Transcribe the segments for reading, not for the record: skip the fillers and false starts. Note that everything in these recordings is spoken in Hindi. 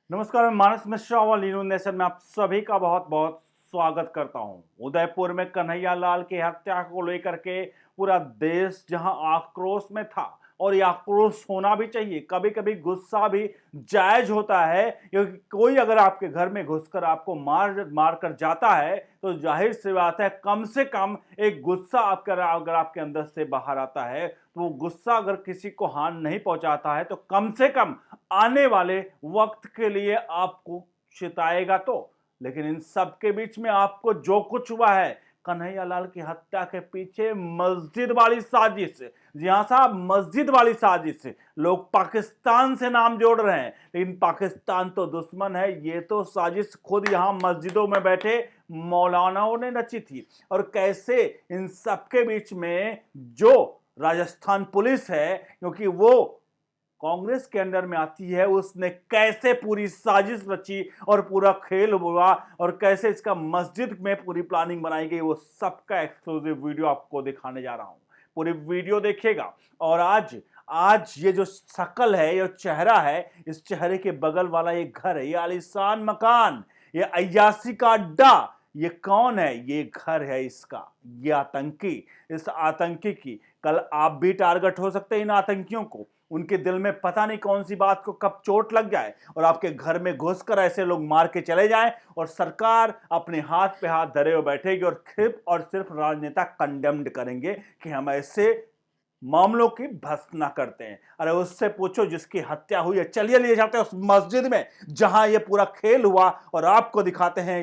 नमस्कार, मैं मानस मिश्रा और लीनू नेशन में आप सभी का बहुत बहुत स्वागत करता हूं। उदयपुर में कन्हैया लाल की हत्या को लेकर के पूरा देश जहां आक्रोश में था, और ये आक्रोश होना भी चाहिए। कभी कभी गुस्सा भी जायज होता है, क्योंकि कोई अगर आपके घर में घुसकर आपको मार मार कर जाता है तो जाहिर सी बात है कम से कम एक गुस्सा आपका अगर आपके अंदर से बाहर आता है तो वो गुस्सा अगर किसी को हानि नहीं पहुंचाता है तो कम से कम आने वाले वक्त के लिए आपको चिताएगा तो। लेकिन इन सब के बीच में आपको जो कुछ हुआ है, कन्हैया लाल की हत्या के पीछे मस्जिद वाली साजिश। जी हाँ साहब, मस्जिद वाली साजिश। लोग पाकिस्तान से नाम जोड़ रहे हैं, लेकिन पाकिस्तान तो दुश्मन है। ये तो साजिश खुद यहां मस्जिदों में बैठे मौलानाओं ने रची थी। और कैसे इन सब के बीच में जो राजस्थान पुलिस है, क्योंकि वो कांग्रेस के अंडर में आती है, उसने कैसे पूरी साजिश रची और पूरा खेल हुआ और कैसे इसका मस्जिद में पूरी प्लानिंग बनाई गई, वो सबका एक्सक्लूसिव वीडियो आपको दिखाने जा रहा हूं। पूरी वीडियो देखिएगा। और आज आज ये जो शक्ल है, ये चेहरा है, इस चेहरे के बगल वाला ये घर है, ये आलीशान मकान, ये अय्यासी का अड्डा, ये कौन है? ये घर है इसका, ये आतंकी। इस आतंकी की कल आप भी टारगेट हो सकते हैं। इन आतंकियों को उनके दिल में पता नहीं कौन सी बात को कब चोट लग जाए और आपके घर में घुसकर ऐसे लोग मार के चले जाएं, और सरकार अपने हाथ पे हाथ धरे हुए बैठेगी और सिर्फ और सिर्फ राजनेता कंडेम्ड करेंगे कि हम ऐसे मामलों की भर्त्सना करते हैं। अरे उससे पूछो जिसकी हत्या हुई है। चलिए लिए जाते हैं उस मस्जिद में जहां ये पूरा खेल हुआ और आपको दिखाते हैं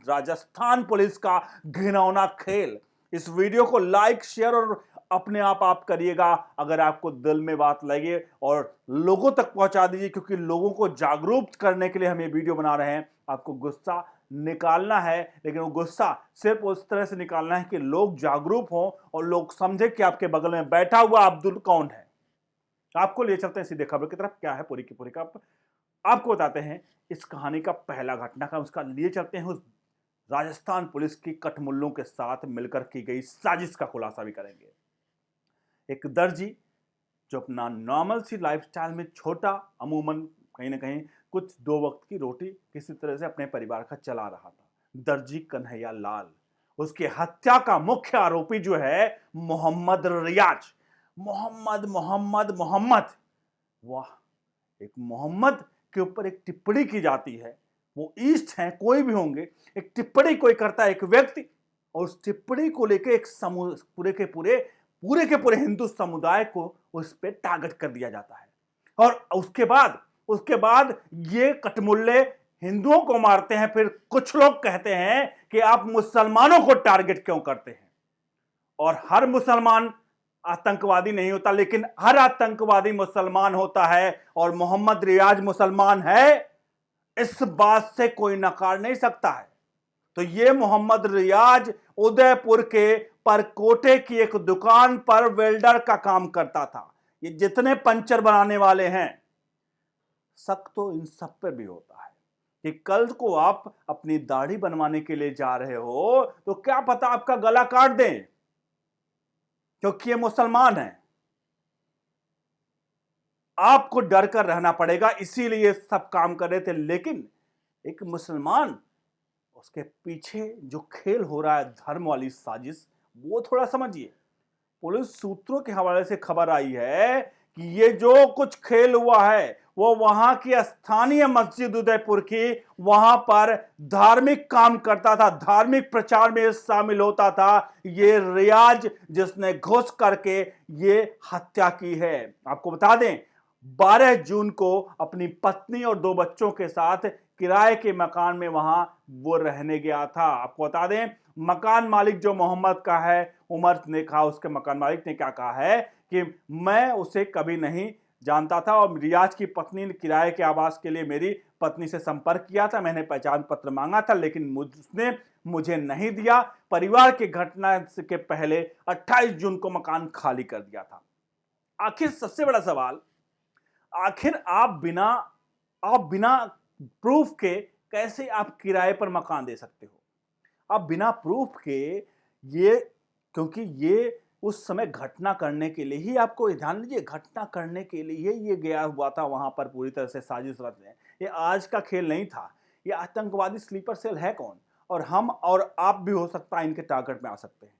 राजस्थान पुलिस का घिनौना खेल। इस वीडियो को लाइक शेयर और अपने आप करिएगा अगर आपको दिल में बात लगे, और लोगों तक पहुंचा दीजिए, क्योंकि लोगों को जागरूक करने के लिए हम ये वीडियो बना रहे हैं। आपको गुस्सा निकालना है, लेकिन वो गुस्सा सिर्फ उस तरह से निकालना है कि लोग जागरूक हों और लोग समझे कि आपके बगल में बैठा हुआ अब्दुल कौन है। आपको ले चलते हैं सीधे खबर की तरफ। क्या है पूरी की पूरी का आपको बताते हैं। इस कहानी का पहला घटनाक्रम उसका लिए चलते हैं उस राजस्थान पुलिस की कठमुल्लों के साथ मिलकर की गई साजिश का खुलासा भी करेंगे। एक दर्जी जो अपना नॉर्मल सी लाइफस्टाइल में छोटा, अमूमन कहीं ना कहीं कुछ दो वक्त की रोटी किसी तरह से अपने परिवार का चला रहा था, दर्जी कन्हैया लाल। उसकी हत्या का मुख्य आरोपी जो है मोहम्मद रियाज। मोहम्मद मोहम्मद मोहम्मद, वाह! एक मोहम्मद के ऊपर एक टिप्पणी की जाती है। वो ईस्ट हैं, कोई भी होंगे, एक टिप्पणी कोई करता है एक व्यक्ति, और उस टिप्पणी को लेकर एक समूह पूरे के पूरे हिंदू समुदाय को उस पर टारगेट कर दिया जाता है। और उसके बाद ये कटमुल्ले हिंदुओं को मारते हैं। फिर कुछ लोग कहते हैं कि आप मुसलमानों को टारगेट क्यों करते हैं? और हर मुसलमान आतंकवादी नहीं होता, लेकिन हर आतंकवादी मुसलमान होता है, और मोहम्मद रियाज मुसलमान है, इस बात से कोई नकार नहीं सकता है। तो ये मोहम्मद रियाज उदयपुर के परकोटे की एक दुकान पर वेल्डर का काम करता था। ये जितने पंचर बनाने वाले हैं, शक तो इन सब पर भी होता है कि कल को आप अपनी दाढ़ी बनवाने के लिए जा रहे हो तो क्या पता आपका गला काट दें, क्योंकि ये मुसलमान है। आपको डर कर रहना पड़ेगा, इसीलिए सब काम कर रहे थे। लेकिन एक मुसलमान, उसके पीछे जो खेल हो रहा है, धर्म वाली साजिश, वो थोड़ा समझिए। पुलिस सूत्रों के हवाले से खबर आई है कि ये जो कुछ खेल हुआ है वो वहां की स्थानीय मस्जिद उदयपुर की, वहां पर धार्मिक काम करता था, धार्मिक प्रचार में शामिल होता था ये रियाज, जिसने घुस करके ये हत्या की है। आपको बता दें, 12 जून को अपनी पत्नी और 2 बच्चों के साथ किराए के मकान में वहां वो रहने गया था। आपको बता दें, मकान मालिक जो मोहम्मद का है, उमर ने कहा, उसके मकान मालिक ने क्या कहा है कि मैं उसे कभी नहीं जानता था, और रियाज की पत्नी ने किराए के आवास के लिए मेरी पत्नी से संपर्क किया था, मैंने पहचान पत्र मांगा था, लेकिन उसने मुझे नहीं दिया। परिवार की घटना के पहले 28 जून को मकान खाली कर दिया था। आखिर सबसे बड़ा सवाल, आखिर आप बिना प्रूफ के कैसे आप किराए पर मकान दे सकते हो? आप बिना प्रूफ के ये, क्योंकि ये उस समय घटना करने के लिए ही, आपको ध्यान दीजिए, घटना करने के लिए ये गया हुआ था वहां पर पूरी तरह से साजिश रचने। ये आज का खेल नहीं था। ये आतंकवादी स्लीपर सेल है कौन? और हम और आप भी हो सकता है इनके टारगेट में आ सकते हैं,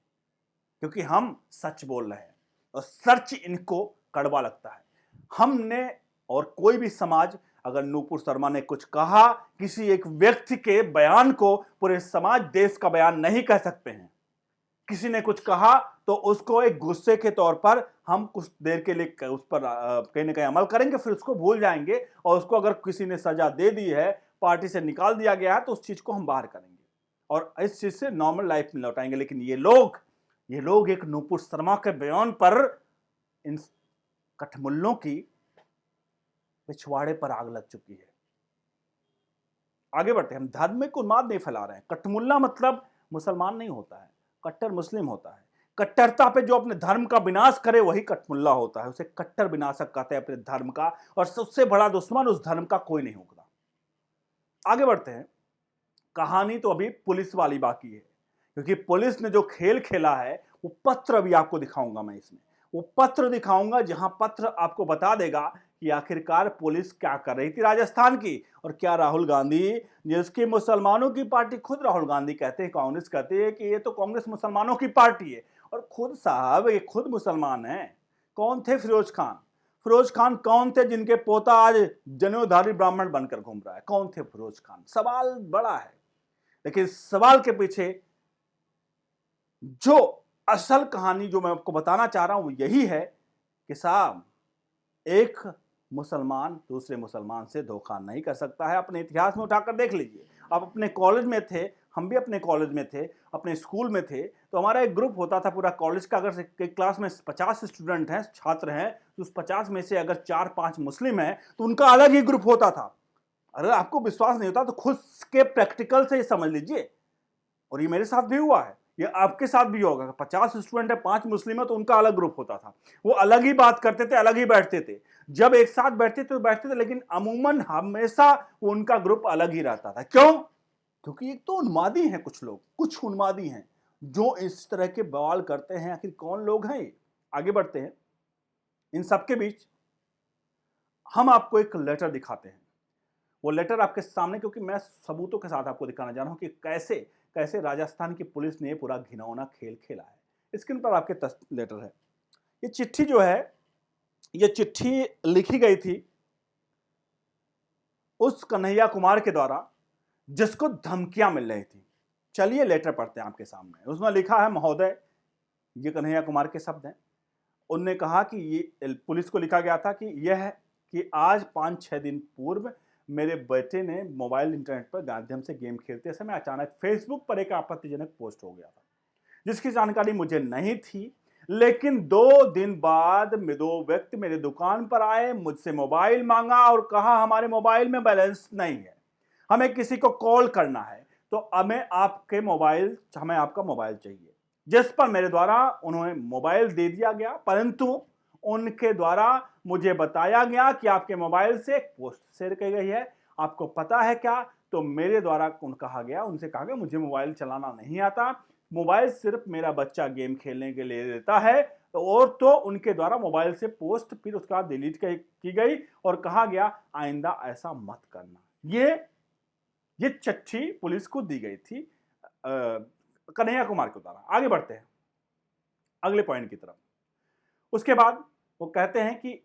क्योंकि हम सच बोल रहे हैं और सच इनको कड़वा लगता है। हमने और कोई भी समाज, अगर नूपुर शर्मा ने कुछ कहा, किसी एक व्यक्ति के बयान को पूरे समाज देश का बयान नहीं कह सकते हैं। किसी ने कुछ कहा तो उसको एक गुस्से के तौर पर हम कुछ देर के लिए उस पर कहीं ना कहीं अमल करेंगे, फिर उसको भूल जाएंगे। और उसको अगर किसी ने सजा दे दी है, पार्टी से निकाल दिया गया है, तो उस चीज को हम बाहर करेंगे और इस चीज से नॉर्मल लाइफ में लौटाएंगे। लेकिन ये लोग एक नूपुर शर्मा के बयान पर इन कठमुल्लों की पिछवाड़े पर आग लग चुकी है। आगे बढ़ते हैं। हम धार्मिक उन्माद नहीं फैला रहे हैं। कठमुल्ला मतलब मुसलमान नहीं होता है, कट्टर मुस्लिम होता है। कट्टरता पे जो अपने धर्म का विनाश करे वही कठमुल्ला होता है। उसे कट्टर विनाशक कहते हैं अपने धर्म का, और सबसे बड़ा दुश्मन उस धर्म का कोई नहीं होगा। आगे बढ़ते हैं। कहानी तो अभी पुलिस वाली बाकी है, क्योंकि पुलिस ने जो खेल खेला है वो पत्र अभी आपको दिखाऊंगा मैं। इसमें वो पत्र दिखाऊंगा जहां पत्र आपको बता देगा कि आखिरकार पुलिस क्या कर रही थी राजस्थान की, और क्या राहुल गांधी, जिसकी मुसलमानों की पार्टी खुद राहुल गांधी कहते हैं, कांग्रेस कहती है कि ये तो कांग्रेस मुसलमानों की पार्टी है, और खुद साहब ये खुद मुसलमान हैं। कौन थे फिरोज खान? फिरोज खान कौन थे जिनके पोता आज जनेऊधारी ब्राह्मण बनकर घूम रहा है? कौन थे फिरोज खान? सवाल बड़ा है, लेकिन सवाल के पीछे जो असल कहानी जो मैं आपको बताना चाह रहा हूं वो यही है कि साहब, एक मुसलमान दूसरे मुसलमान से धोखा नहीं कर सकता है। अपने इतिहास में उठाकर देख लीजिए। आप अपने कॉलेज में थे, हम भी अपने कॉलेज में थे, अपने स्कूल में थे, तो हमारा एक ग्रुप होता था पूरा कॉलेज का। अगर एक क्लास में 50 स्टूडेंट हैं, छात्र हैं, तो उस 50 में से अगर 4-5 मुस्लिम हैं तो उनका अलग ही ग्रुप होता था। अगर आपको विश्वास नहीं होता तो खुद के प्रैक्टिकल से समझ लीजिए, और ये मेरे साथ भी हुआ है, ये आपके साथ भी होगा। 50 स्टूडेंट है, 5 मुस्लिम है, तो उनका अलग ग्रुप होता था। वो अलग ही बात करते थे, अलग ही बैठते थे। जब एक साथ बैठते थे तो बैठते थे, लेकिन अमूमन हमेशा उनका ग्रुप अलग ही रहता था। क्यों? क्योंकि एक तो उन्मादी हैं कुछ लोग, कुछ उन्मादी हैं जो इस तरह के बवाल करते हैं। आखिर कौन लोग हैं ये? आगे बढ़ते हैं। इन सबके बीच हम आपको एक लेटर दिखाते हैं। वो लेटर आपके सामने, क्योंकि मैं सबूतों के साथ आपको दिखाना चाह रहा हूं कि कैसे कैसे राजस्थान की पुलिस ने पूरा घिनौना खेल खेला है। स्क्रीन पर आपके लेटर है। ये चिट्ठी जो है, ये चिट्ठी लिखी गई थी उस कन्हैया कुमार के द्वारा जिसको धमकियां मिल रही थी। चलिए लेटर पढ़ते हैं आपके सामने। उसमें लिखा है, महोदय, ये कन्हैया कुमार के शब्द हैं। उनने कहा कि ये पुलिस को लिखा गया था कि यह है कि आज 5-6 दिन पूर्व मेरे बेटे ने मोबाइल इंटरनेट पर माध्यम से गेम खेलते समय अचानक फेसबुक पर एक आपत्तिजनक पोस्ट हो गया था, जिसकी जानकारी मुझे नहीं थी। लेकिन 2 दिन बाद 2 व्यक्ति मेरे दुकान पर आए, मुझसे मोबाइल मांगा और कहा हमारे मोबाइल में बैलेंस नहीं है, हमें किसी को कॉल करना है, तो हमें आपका मोबाइल चाहिए। जिस पर मेरे द्वारा उन्हें मोबाइल दे दिया गया, परंतु उनके द्वारा मुझे बताया गया कि आपके मोबाइल से एक पोस्ट शेयर की गई है, आपको पता है क्या? तो मेरे द्वारा उनसे कहा गया मुझे मोबाइल चलाना नहीं आता, मोबाइल सिर्फ मेरा बच्चा गेम खेलने के लिए देता है। और तो उनके द्वारा मोबाइल से पोस्ट फिर उसके बाद डिलीट की गई और कहा गया आइंदा ऐसा मत करना। ये चिट्ठी पुलिस को दी गई थी कन्हैया कुमार के द्वारा। आगे बढ़ते हैं अगले पॉइंट की तरफ। उसके बाद वो कहते हैं कि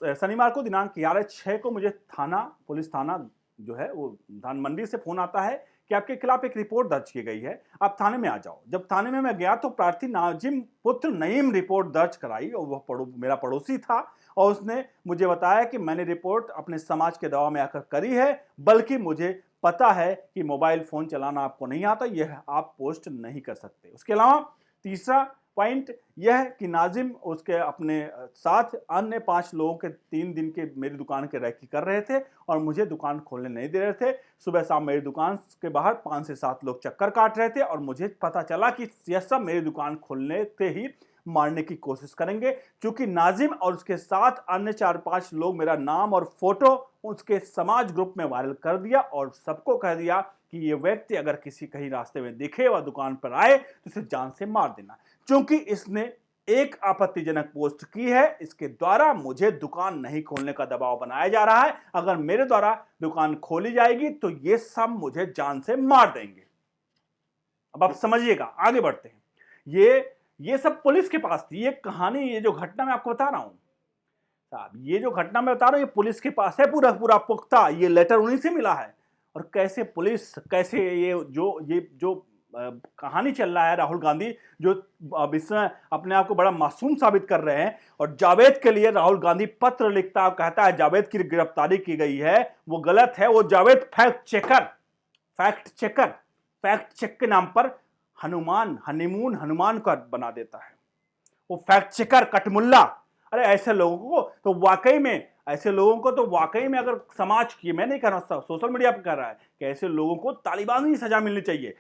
शनिवार को दिनांक 11/6 को मुझे पुलिस थाना जो है वो धानमंडी से फोन आता है कि आपके खिलाफ एक रिपोर्ट दर्ज की गई है, आप थाने में आ जाओ। जब थाने में मैं गया तो प्रार्थी नाजिम पुत्र नईम रिपोर्ट दर्ज कराई, और वह मेरा पड़ोसी था, और उसने मुझे बताया कि मैंने रिपोर्ट अपने समाज के दबाव में आकर करी है, बल्कि मुझे पता है कि मोबाइल फोन चलाना आपको नहीं आता, यह आप पोस्ट नहीं कर सकते। उसके अलावा तीसरा पॉइंट यह है कि नाजिम उसके अपने साथ अन्य 5 लोगों के 3 दिन के मेरी दुकान के रैकी कर रहे थे और मुझे दुकान खोलने नहीं दे रहे थे। सुबह शाम मेरी दुकान के बाहर 5 से 7 लोग चक्कर काट रहे थे, और मुझे पता चला कि यह सब मेरी दुकान खोलने से ही मारने की कोशिश करेंगे। क्योंकि नाजिम और उसके साथ अन्य 4-5 लोग मेरा नाम और फोटो उसके समाज ग्रुप में वायरल कर दिया और सबको कह दिया कि ये व्यक्ति अगर किसी कहीं रास्ते में दिखे व दुकान पर आए तो इसे जान से मार देना। क्योंकि इसने एक आपत्तिजनक पोस्ट की है, इसके द्वारा मुझे दुकान नहीं खोलने का दबाव बनाया जा रहा है। अगर मेरे द्वारा दुकान खोली जाएगी तो ये सब मुझे जान से मार देंगे। अब आप समझिएगा, आगे बढ़ते हैं। ये सब पुलिस के पास थी। ये कहानी, ये जो घटना मैं आपको बता रहा हूं साहब, ये जो घटना मैं बता रहा हूं, ये पुलिस के पास है, पूरा पूरा पुख्ता। ये लेटर उन्हीं से मिला है। और कैसे पुलिस, कैसे ये जो कहानी चल रहा है, राहुल गांधी जो अब इसमें अपने आप को बड़ा मासूम साबित कर रहे हैं, और जावेद के लिए राहुल गांधी पत्र लिखता कहता है जावेद की गिरफ्तारी की गई है, वो गलत है। वो जावेद फैक्ट चेक के नाम पर हनीमून का बना देता है। वो फैक्ट चेकर कटमुल्ला। अरे ऐसे लोगों को तो वाकई में अगर समाज की, मैं नहीं कह रहा, सोशल मीडिया पर कह रहा है कि ऐसे लोगों को तालिबानी सजा मिलनी चाहिए।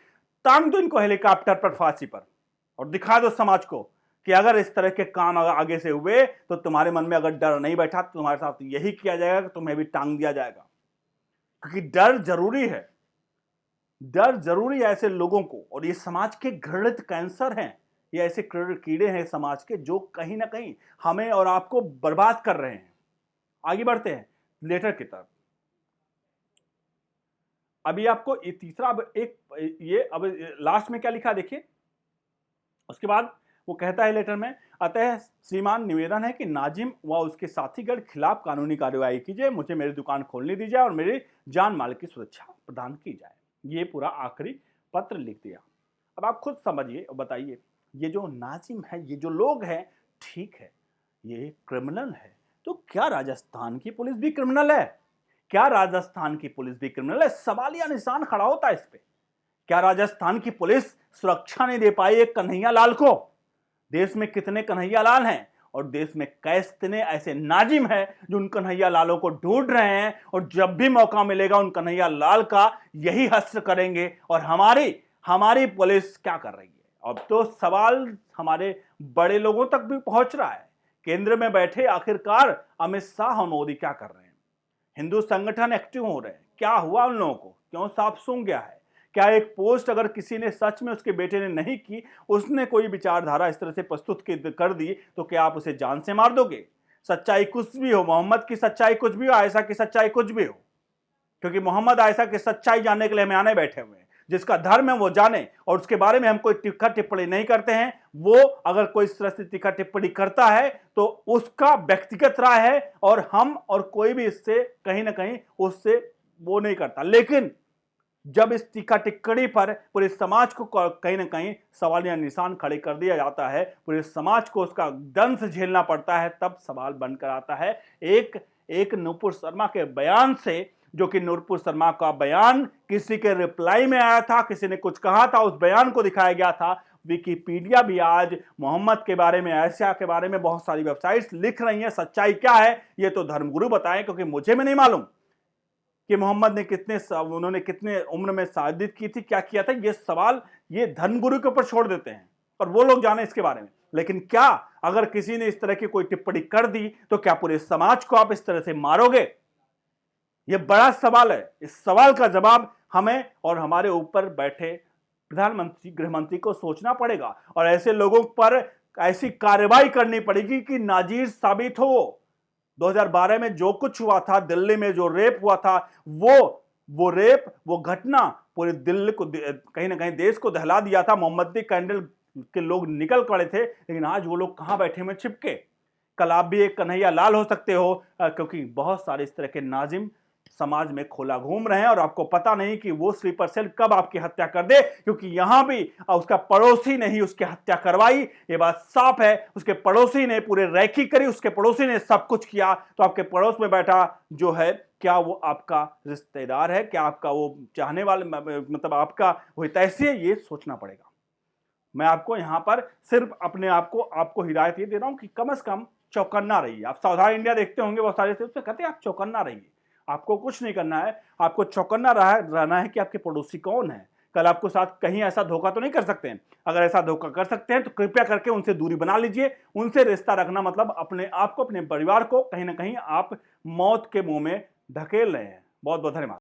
टांग दो इनको हेलीकॉप्टर पर, फांसी पर, और दिखा दो समाज को कि अगर इस तरह के काम आगे से हुए तो तुम्हारे मन में अगर डर नहीं बैठा तो तुम्हारे साथ यही किया जाएगा कि तुम्हें भी टांग दिया जाएगा। क्योंकि डर जरूरी है, डर जरूरी है ऐसे लोगों को। और ये समाज के घृणित कैंसर हैं, ये ऐसे कीड़े हैं समाज के जो कहीं ना कहीं हमें और आपको बर्बाद कर रहे हैं। आगे बढ़ते हैं लेटर की तरफ। अभी आपको तीसरा, अब लास्ट में क्या लिखा देखिए। उसके बाद वो कहता है लेटर में, अतः श्रीमान निवेदन है कि नाजिम व उसके साथीगण खिलाफ कानूनी कार्यवाही कीजिए, मुझे मेरी दुकान खोलने दी जाए और मेरी जान माल की सुरक्षा प्रदान की जाए। ये पूरा आखिरी पत्र लिख दिया। अब आप खुद समझिए और बताइए, ये जो नाजिम है, ये जो लोग हैं, ठीक है ये क्रिमिनल है, तो क्या राजस्थान की पुलिस भी क्रिमिनल है? क्या राजस्थान की पुलिस भी क्रिमिनल है? सवालिया निशान खड़ा होता है इस पे। क्या राजस्थान की पुलिस सुरक्षा नहीं दे पाई एक कन्हैया लाल को? देश में कितने कन्हैया लाल हैं और देश में कितने ऐसे नाजिम हैं जो उन कन्हैया लालों को ढूंढ रहे हैं, और जब भी मौका मिलेगा उन कन्हैया लाल का यही हश्र करेंगे। और हमारी पुलिस क्या कर रही है? अब तो सवाल हमारे बड़े लोगों तक भी पहुंच रहा है। केंद्र में बैठे आखिरकार अमित शाह और मोदी क्या कर रहे हैं? हिंदू संगठन एक्टिव हो रहे हैं, क्या हुआ उन लोगों को? क्यों साफ सूंघ गया है? क्या एक पोस्ट अगर किसी ने सच में उसके बेटे ने नहीं की, उसने कोई विचारधारा इस तरह से प्रस्तुत कर दी, तो क्या आप उसे जान से मार दोगे? सच्चाई कुछ भी हो, मोहम्मद की सच्चाई कुछ भी हो, आयशा की सच्चाई कुछ भी हो, क्योंकि मोहम्मद आयशा की सच्चाई जानने के लिए हम आने बैठे हुए हैं। जिसका धर्म है वो जाने, और उसके बारे में हम कोई टिक्का टिप्पणी नहीं करते हैं। वो अगर कोई इस तरह से टिक्का टिप्पणी करता है तो उसका व्यक्तिगत राय है, और हम और कोई भी इससे कहीं ना कहीं उससे वो नहीं करता। लेकिन जब इस टीका टिप्पणी पर पूरे समाज को कहीं ना कहीं सवालिया निशान खड़े कर दिया जाता है, पूरे समाज को उसका दंश झेलना पड़ता है, तब सवाल बनकर आता है एक नूपुर शर्मा के बयान से, जो कि नूपुर शर्मा का बयान किसी के रिप्लाई में आया था, किसी ने कुछ कहा था, उस बयान को दिखाया गया था। विकिपीडिया भी आज मोहम्मद के बारे में, आयशा के बारे में बहुत सारी वेबसाइट्स लिख रही हैं। सच्चाई क्या है ये तो धर्मगुरु बताएं, क्योंकि मुझे में नहीं मालूम कि मोहम्मद ने उन्होंने कितने उम्र में शादी की थी, क्या किया था। ये सवाल ये धर्मगुरु के ऊपर छोड़ देते हैं और वो लोग जाने इसके बारे में। लेकिन क्या अगर किसी ने इस तरह की कोई टिप्पणी कर दी तो क्या पूरे समाज को आप इस तरह से मारोगे? यह बड़ा सवाल है। इस सवाल का जवाब हमें और हमारे ऊपर बैठे प्रधानमंत्री, गृहमंत्री को सोचना पड़ेगा, और ऐसे लोगों पर ऐसी कार्रवाई करनी पड़ेगी कि नाजीर साबित हो। 2012 में जो कुछ हुआ था, दिल्ली में जो रेप हुआ था, वो घटना पूरे दिल्ली को, कहीं ना कहीं देश को दहला दिया था। मोमबत्ती कैंडल के लोग निकल पड़े थे, लेकिन आज वो लोग कहां बैठे हुए छिपके। कल आप भी एक कन्हैया लाल हो सकते हो, क्योंकि बहुत सारे इस तरह के नाजिम समाज में खोला घूम रहे हैं, और आपको पता नहीं कि वो स्लीपर सेल कब आपकी हत्या कर दे, क्योंकि यहां भी उसका पड़ोसी ने ही उसकी हत्या करवाई। ये बात साफ है, उसके पड़ोसी ने पूरे रैकी करी, उसके पड़ोसी ने सब कुछ किया। तो आपके पड़ोस में बैठा जो है, क्या वो आपका रिश्तेदार है? क्या आपका वो चाहने वाले, मतलब आपका वो हितैषी है? ये सोचना पड़ेगा। मैं आपको यहां पर सिर्फ अपने आपको हिदायत ये दे रहा हूं कि कम से कम चौकन्ना रहिए। आप सावधान इंडिया देखते होंगे, बहुत सारे उससे कहते हैं आप चौकन्ना रहिए। आपको कुछ नहीं करना है, आपको चौकन्ना रहना है कि आपके पड़ोसी कौन है। कल आपको साथ कहीं ऐसा धोखा तो नहीं कर सकते हैं। अगर ऐसा धोखा कर सकते हैं तो कृपया करके उनसे दूरी बना लीजिए। उनसे रिश्ता रखना मतलब अपने आप को, अपने परिवार को कहीं ना कहीं आप मौत के मुंह में धकेल रहे हैं। बहुत बहुत धन्यवाद।